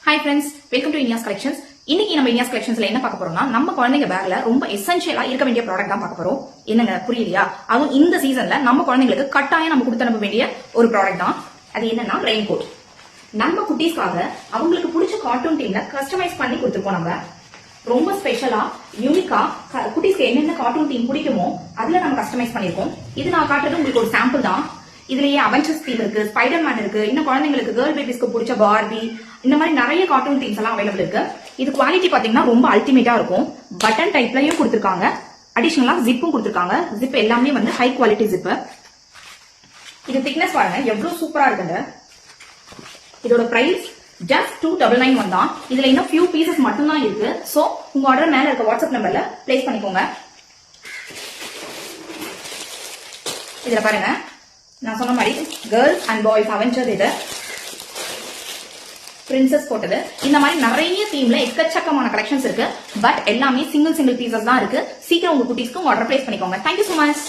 Hi friends, welcome to India's Collections. இன்னைக்கு நம்ம India's Collectionsல என்ன பார்க்க போறோம்னா நம்ம குழந்தைங்க பேக்ல ரொம்ப எசென்ஷியலா இருக்க வேண்டிய ப்ராடக்ட் தான் பார்க்க போறோம். என்னங்க புரியலையா? அதுவும் இந்த சீசன்ல நம்ம குழந்தைங்களுக்கு கட்டாயம் நம்ம கொடுத்து அனுப்ப வேண்டிய ஒரு ப்ராடக்ட் தான். அது என்னன்னா ரெயின் கோட். நம்ம குட்டீஸ்க்காக அவங்களுக்கு பிடிச்ச கார்ட்டூன் தீம்ல கஸ்டமைஸ் பண்ணி கொடுத்துருக்கோம். நம்ம ரொம்ப ஸ்பெஷலா யூனிக்கா குட்டீஸ்க்கு என்னென்ன கார்ட்டூன் தீம் பிடிக்குமோ அதுல நம்ம கஸ்டமைஸ் பண்ணிருக்கோம். இது நான் காட்டுறது உங்களுக்கு ஒரு சாம்பிள் தான். இதுலயே அவெஞ்சர்ஸ் தீம் இருக்கு, ஸ்பைடர்மேன் இருக்கு, இன்னும் குழந்தைங்களுக்கு கேர்ள் பேபிஸ்க்கு பிடிச்ச பார்பி, இந்த மாதிரி நிறைய கார்ட்டூன் தீம்ஸ் எல்லாம் அவைலபிள் இருக்கு. இது குவாலிட்டி பாத்தீங்கன்னா ரொம்ப அல்டிமேட்டா இருக்கும். பட்டன் டைப்லயும் கொடுத்திருக்காங்க, அடிஷனலா ஜிப்பும் கொடுத்திருக்காங்க. ஜிப் எல்லாமே வந்து ஹை குவாலிட்டி ஜிப். இது திக்னஸ் பாருங்க எவ்வளவு சூப்பரா இருக்குங்க. இதோட பிரைஸ் ஜஸ்ட் 299 தான். இதுல இன்னும் ஃபியூ பீசஸ் மட்டும் தான் இருக்கு. சோ உங்க ஆர்டர் மேல இருக்க வாட்ஸ்அப் நம்பர்ல பிளேஸ் பண்ணிக்கோங்க. இதுல பாருங்க நான் சொன்ன மாதிரி கேர்ள்ஸ் அண்ட் பாய்ஸ் அவெஞ்சர், இது பிரின்சஸ் போட்டது, இந்த மாதிரி நிறைய தீம்ல எக்கச்சக்கமான கலெக்ஷன்ஸ் இருக்கு. பட் எல்லாமே சிங்கிள் பீசஸ் தான் இருக்கு. சீக்கிரம் உங்க குட்டீஸ்க்கு ஆர்டர் பிளேஸ் பண்ணிக்கோங்க. Thank you so much.